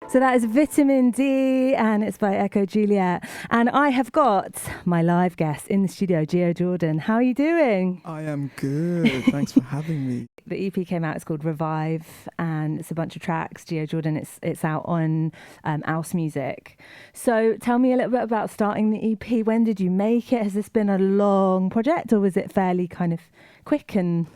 So that is Vitamin D, and it's by Echo Juliet. And I have got my live guest in the studio, Geo Jordan. How are you doing? I am good. Thanks for having me. The EP came out. It's called Revive, and it's a bunch of tracks. Geo Jordan. It's out on House Music. So tell me a little bit about starting the EP. When did you make it? Has this been a long project, or was it fairly kind of quick? And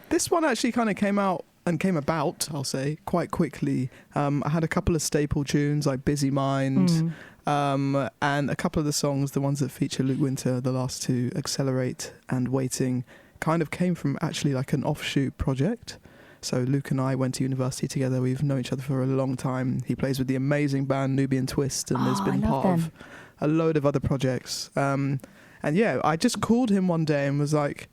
this one actually kind of came about, I'll say, quite quickly. I had a couple of staple tunes like Busy Mind, and a couple of the songs, the ones that feature Luke Winter, the last two, Accelerate and Waiting, kind of came from actually like an offshoot project. So Luke and I went to university together. We've known each other for a long time. He plays with the amazing band Nubian Twist and has been part of a load of other projects. And yeah, I just called him one day and was like,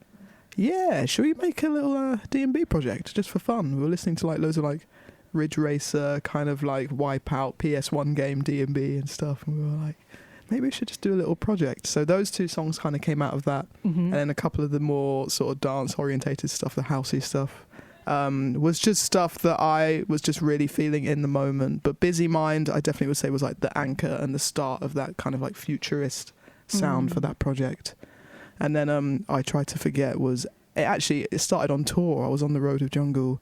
yeah, should we make a little D&B project just for fun? We were listening to like loads of like Ridge Racer, kind of like Wipeout, PS1 game D&B and stuff. And we were like, maybe we should just do a little project. So those two songs kind of came out of that. And then a couple of the more sort of dance orientated stuff, the housey stuff, was just stuff that I was just really feeling in the moment. But Busy Mind, I definitely would say, was like the anchor and the start of that kind of like futurist sound for that project. And then I Tried to Forget it started on tour. I was on the road with Jungle.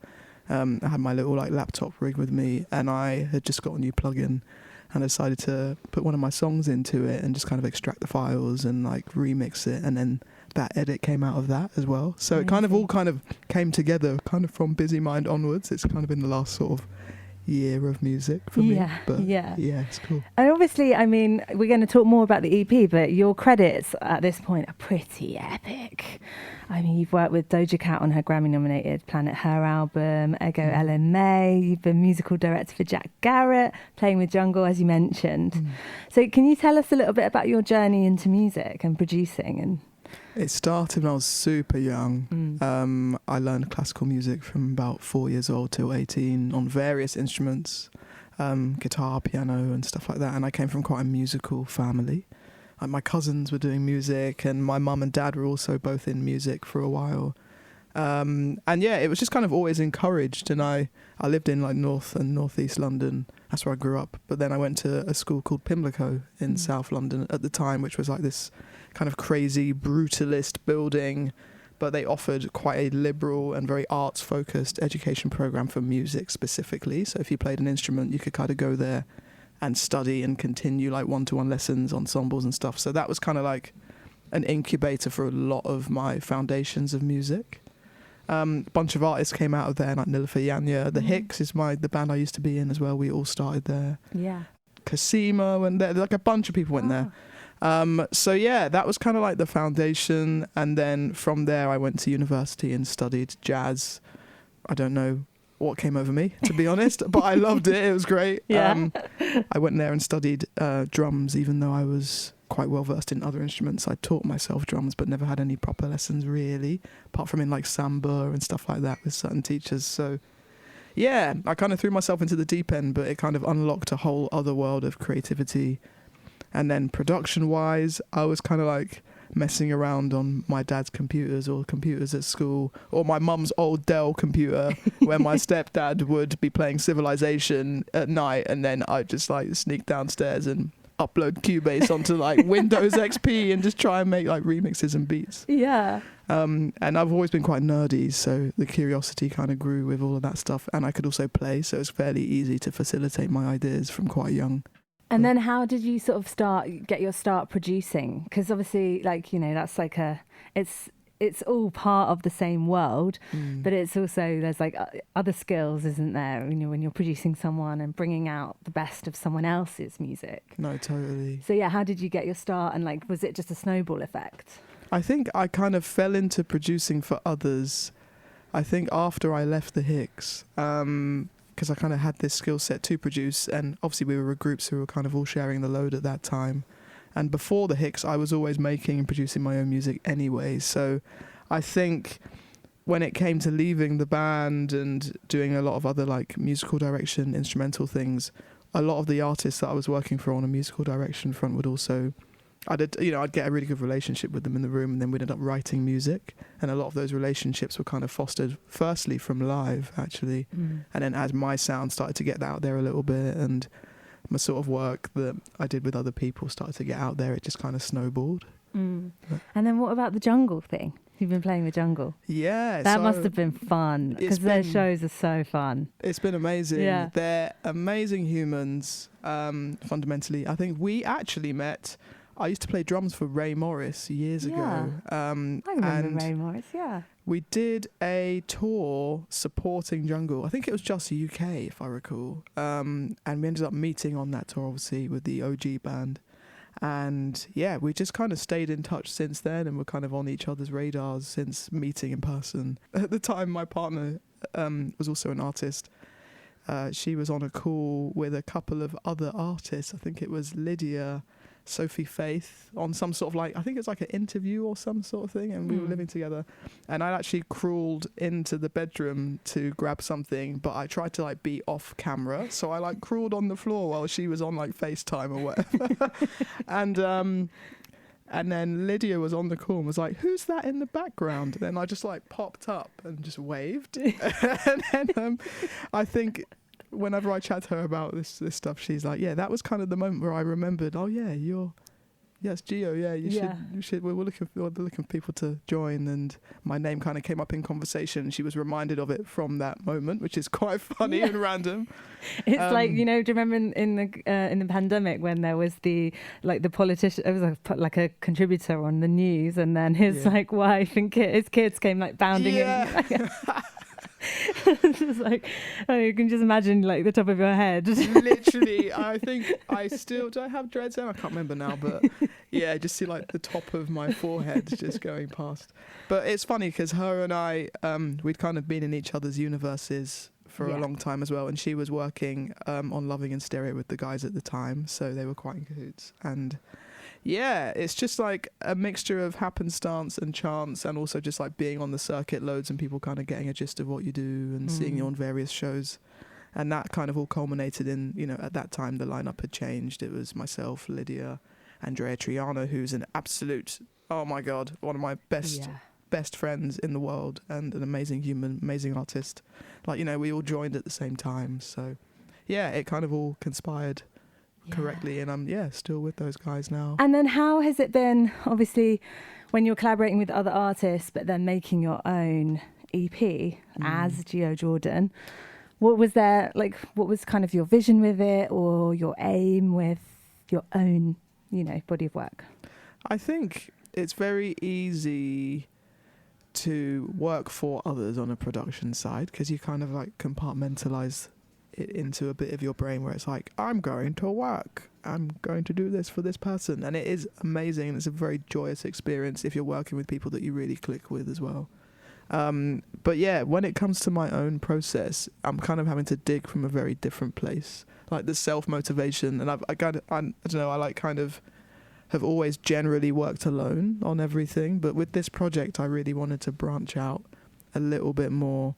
I had my little like laptop rig with me, and I had just got a new plugin, and I decided to put one of my songs into it and just kind of extract the files and like remix it, and then that edit came out of that as well. So it kind of all kind of came together kind of from Busy Mind onwards. It's kind of been the last sort of year of music for me. Yeah, it's cool. And obviously, I mean, we're going to talk more about the EP, but your credits at this point are pretty epic. I mean, you've worked with Doja Cat on her Grammy-nominated Planet Her album, Ego Ellen May. You've been musical director for Jack Garrett, playing with Jungle, as you mentioned. So can you tell us a little bit about your journey into music and producing? And it started when I was super young. I learned classical music from about 4 years old till 18 on various instruments, guitar, piano and stuff like that. And I came from quite a musical family. My cousins were doing music, and my mum and dad were also both in music for a while. And yeah, it was just kind of always encouraged. And I lived in like North and Northeast London. That's where I grew up. But then I went to a school called Pimlico in South London at the time, which was like this kind of crazy brutalist building, but they offered quite a liberal and very arts focused education program for music specifically. So if you played an instrument, you could kind of go there and study and continue like one-to-one lessons, ensembles and stuff. So that was kind of like an incubator for a lot of my foundations of music. Bunch of artists came out of there, like Nilofer Yanya. The Hicks is the band I used to be in as well. We all started there. Yeah. Casimo, and like a bunch of people went there. So yeah, that was kind of like the foundation. And then from there I went to university and studied jazz. I don't know what came over me, to be honest, but I loved it. It was great. I went there and studied drums, even though I was quite well versed in other instruments. I taught myself drums, but never had any proper lessons really, apart from in like samba and stuff like that with certain teachers. So yeah, I kind of threw myself into the deep end, but it kind of unlocked a whole other world of creativity. And then production-wise, I was kind of like messing around on my dad's computers or computers at school, or my mum's old Dell computer where my stepdad would be playing Civilization at night, and then I'd just like sneak downstairs and upload Cubase onto like Windows XP and just try and make like remixes and beats. Yeah. And I've always been quite nerdy, so the curiosity kind of grew with all of that stuff, and I could also play, so it's fairly easy to facilitate my ideas from quite young. And then how did you sort of get your start producing? Because obviously, like, you know, that's like it's all part of the same world, but it's also, there's like other skills, isn't there? You know, when you're producing someone and bringing out the best of someone else's music. No, totally. So yeah, how did you get your start? And like, was it just a snowball effect? I think I kind of fell into producing for others, I think after I left the Hicks. Because I kind of had this skill set to produce, and obviously we were groups who were kind of all sharing the load at that time. And before the Hicks, I was always making and producing my own music anyway. So I think when it came to leaving the band and doing a lot of other like musical direction, instrumental things, a lot of the artists that I was working for on a musical direction front would also I'd get a really good relationship with them in the room, and then we'd end up writing music. And a lot of those relationships were kind of fostered, firstly from live, actually, and then as my sound started to get out there a little bit, and my sort of work that I did with other people started to get out there, it just kind of snowballed. And then what about the jungle thing? You've been playing the jungle. Yeah. That must have been fun, because their shows are so fun. It's been amazing. Yeah. They're amazing humans, fundamentally. I think we actually met... I used to play drums for Ray Morris years ago. I remember Ray Morris, yeah. We did a tour supporting Jungle. I think it was just UK, if I recall. And we ended up meeting on that tour, obviously, with the OG band. And yeah, we just kind of stayed in touch since then, and we're kind of on each other's radars since meeting in person. At the time, my partner was also an artist. She was on a call with a couple of other artists. I think it was Lydia, Sophie Faith, on some sort of I think it's like an interview or some sort of thing, and we were living together, and I actually crawled into the bedroom to grab something, but I tried to be off camera, so I crawled on the floor while she was on FaceTime or whatever. And then Lydia was on the call and was like, "Who's that in the background?" Then I just popped up and just waved. And then I think whenever I chat to her about this stuff, she's like, "Yeah, that was kind of the moment where I remembered. Oh yeah, yes, Geo. Yeah, you should. We're looking for people to join." And my name kind of came up in conversation. She was reminded of it from that moment, which is quite funny and random. It's do you remember in the pandemic when there was the politician? It was like a contributor on the news, and then his wife and his kids came bounding in. It's just you can just imagine the top of your head. Literally, I think do I have dreads there? I can't remember now, but yeah, just see the top of my forehead just going past. But it's funny because her and I, we'd kind of been in each other's universes for a long time as well, and she was working on Loving in Stereo with the guys at the time, so they were quite in cahoots. And yeah, it's just a mixture of happenstance and chance, and also just being on the circuit loads and people kind of getting a gist of what you do and seeing you on various shows. And that kind of all culminated in, at that time the lineup had changed. It was myself, Lydia, Andrea Triano, who's an absolute, oh my God, one of my best friends in the world, and an amazing human, amazing artist. We all joined at the same time. So yeah, it kind of all conspired correctly, and I'm still with those guys now. And then how has it been, obviously, when you're collaborating with other artists but then making your own EP as Geo Jordan? What was what was kind of your vision with it, or your aim with your own body of work? I think it's very easy to work for others on a production side, because you kind of compartmentalize it into a bit of your brain where it's I'm going to work, I'm going to do this for this person, and it is amazing, and it's a very joyous experience if you're working with people that you really click with as well. But yeah, when it comes to my own process, I'm kind of having to dig from a very different place, the self-motivation, and I don't know, I kind of have always generally worked alone on everything, but with this project I really wanted to branch out a little bit more.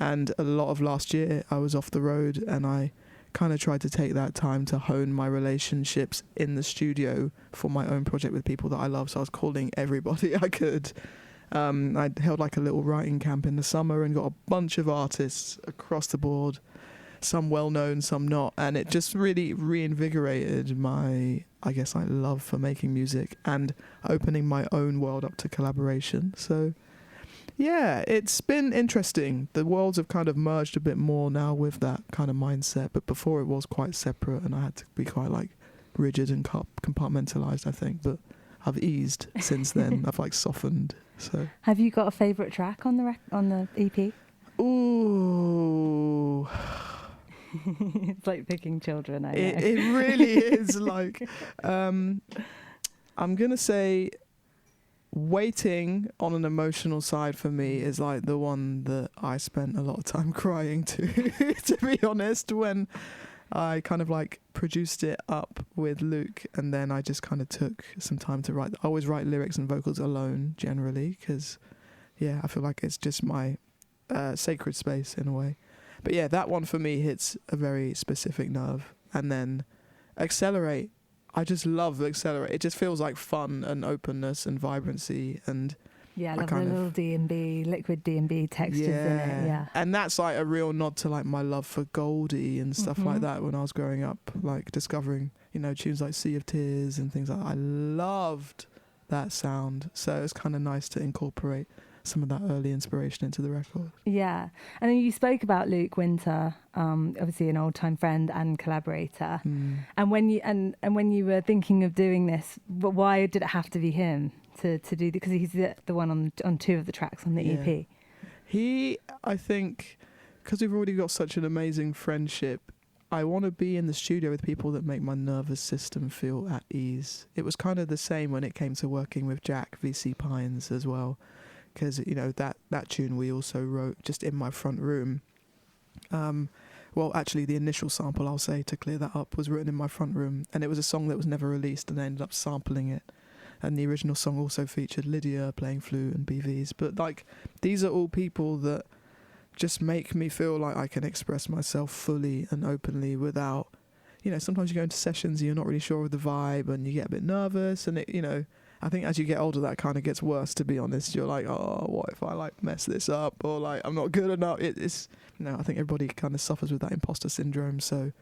And a lot of last year I was off the road, and I kind of tried to take that time to hone my relationships in the studio for my own project with people that I love. So I was calling everybody I could. I held a little writing camp in the summer and got a bunch of artists across the board, some well-known, some not. And it just really reinvigorated my, love for making music and opening my own world up to collaboration. So yeah, it's been interesting. The worlds have kind of merged a bit more now with that kind of mindset, but before it was quite separate, and I had to be quite rigid and compartmentalized, I think. But I've eased since then. I've softened. So, have you got a favourite track on the EP? Ooh, it's like picking children. I know. It really is. I'm gonna say, Waiting on an emotional side for me is the one that I spent a lot of time crying to be honest, when I kind of produced it up with Luke, and then I just kind of took some time to write. I always write lyrics and vocals alone generally, because I feel it's just my sacred space in a way. But yeah, that one for me hits a very specific nerve. And then Accelerate I just love the Accelerate. It just feels like fun and openness and vibrancy, and I love the little D&B, liquid D&B textures in it. Yeah, and that's like a real nod to like my love for Goldie and stuff like that when I was growing up, like discovering, you know, tunes like Sea of Tears and things like that. I loved that sound, so it's kind of nice to incorporate some of that early inspiration into the record. Yeah, and then you spoke about Luke Winter, obviously an old-time friend and collaborator. And when you were thinking of doing this, why did it have to be him to do? Because he's the one on two of the tracks on the EP. I think, because we've already got such an amazing friendship, I want to be in the studio with people that make my nervous system feel at ease. It was kind of the same when it came to working with Jack VC Pines as well. Because, you know, that tune we also wrote just in my front room. Well, actually, the initial sample, I'll say, to clear that up, was written in my front room. And it was a song that was never released, and I ended up sampling it. And the original song also featured Lydia playing flute and BVs. But, like, these are all people that just make me feel like I can express myself fully and openly without, you know, sometimes you go into sessions and you're not really sure of the vibe and you get a bit nervous, and it, you know, I think as you get older, that kind of gets worse, to be honest. You're like, oh, what if I like mess this up, or like I'm not good enough? It's, you know, I think everybody kind of suffers with that imposter syndrome. So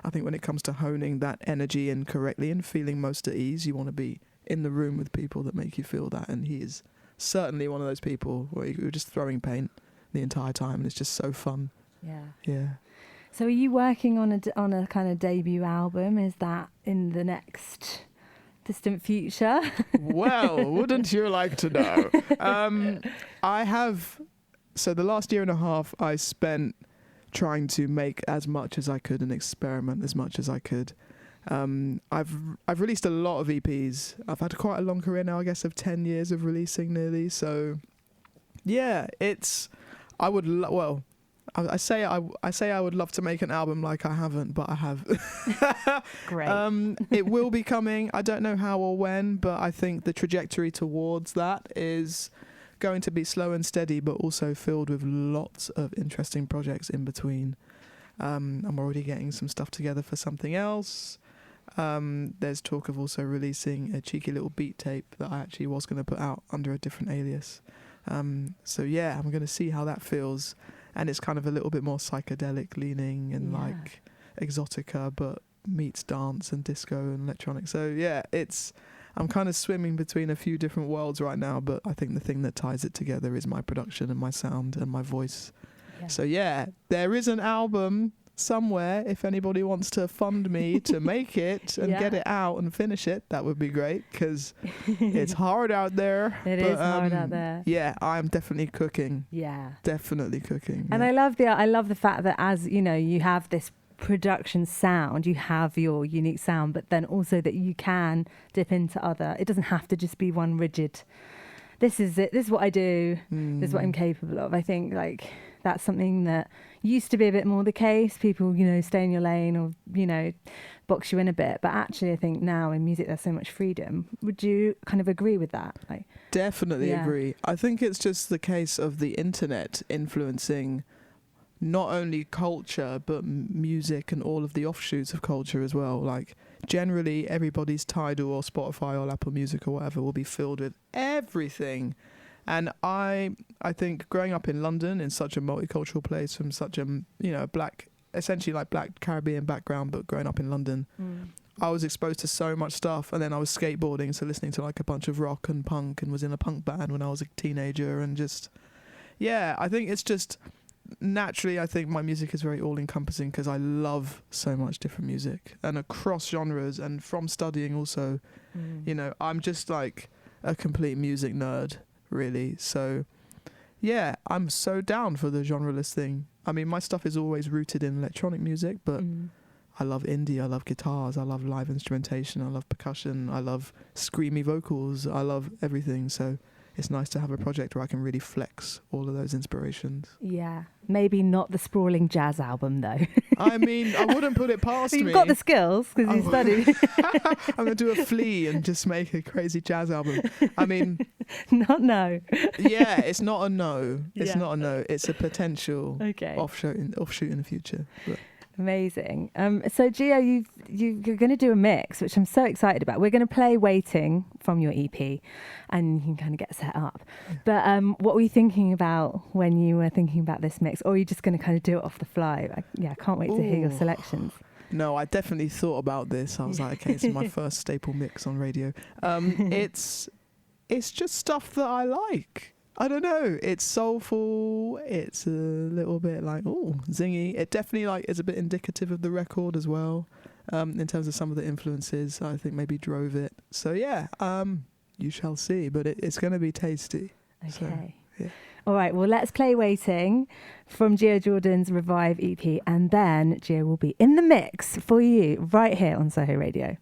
I think when it comes to honing that energy in correctly and feeling most at ease, you want to be in the room with people that make you feel that. And he is certainly one of those people where you're just throwing paint the entire time, and it's just so fun. Yeah. So are you working on a kind of debut album? Is that in the next distant future? Well, wouldn't you like to know? I have, so the last year and a half I spent trying to make as much as I could and experiment as much as I could. I've released a lot of EPs. I've had quite a long career now, I guess, of 10 years of releasing nearly. So yeah, I would I say I would love to make an album, like I haven't, but I have. Great. It will be coming. I don't know how or when, but I think the trajectory towards that is going to be slow and steady, but also filled with lots of interesting projects in between. I'm already getting some stuff together for something else. There's talk of also releasing a cheeky little beat tape that I actually was going to put out under a different alias. So yeah, I'm going to see how that feels. And it's kind of a little bit more psychedelic leaning and like exotica, but meets dance and disco and electronic. So yeah, I'm kind of swimming between a few different worlds right now, but I think the thing that ties it together is my production and my sound and my voice. So yeah, there is an album somewhere. If anybody wants to fund me to make it and get it out and finish it, that would be great, because it's hard out there. It is hard out there. Yeah, I'm definitely cooking. Yeah, definitely cooking. And I love the fact that, as you know, you have this production sound, you have your unique sound, but then also that you can dip into other. It doesn't have to just be one rigid. This is it. This is what I do. This is what I'm capable of. I think like that's something that used to be a bit more the case. People, you know, stay in your lane or, you know, box you in a bit. But actually, I think now in music, there's so much freedom. Would you kind of agree with that? Like, definitely agree. I think it's just the case of the internet influencing not only culture, but music and all of the offshoots of culture as well. Like, generally, everybody's Tidal or Spotify or Apple Music or whatever will be filled with everything. And I think growing up in London, in such a multicultural place, from such a, you know, essentially like black Caribbean background, but growing up in London, I was exposed to so much stuff. And then I was skateboarding, so listening to like a bunch of rock and punk, and was in a punk band when I was a teenager. And just, yeah, I think it's just, naturally, I think my music is very all-encompassing, because I love so much different music and across genres, and from studying also, you know, I'm just like a complete music nerd, really. So yeah, I'm so down for the genreless thing. I mean, my stuff is always rooted in electronic music, but I love indie, I love guitars, I love live instrumentation, I love percussion, I love screamy vocals, I love everything. So it's nice to have a project where I can really flex all of those inspirations. Yeah. Maybe not the sprawling jazz album, though. I mean, I wouldn't put it past me. You've got the skills, because you studied. I'm going to do a Flea and just make a crazy jazz album. I mean... Not no. Yeah, it's not a no. It's not a no. It's a potential offshoot in the future. But. Amazing. So Geo, you're going to do a mix, which I'm so excited about. We're going to play "Waiting" from your EP, and you can kind of get set up. But what were you thinking about when you were thinking about this mix, or are you just going to kind of do it off the fly? I can't wait to hear your selections. No, I definitely thought about this. I was like, okay, this is my first staple mix on radio. It's just stuff that I like. I don't know. It's soulful. It's a little bit like, zingy. It definitely like is a bit indicative of the record as well. In terms of some of the influences, I think maybe drove it. So yeah, you shall see. But it's going to be tasty. Okay. So, yeah. All right. Well, let's play "Waiting" from Geo Jordan's Revive EP, and then Geo will be in the mix for you right here on Soho Radio.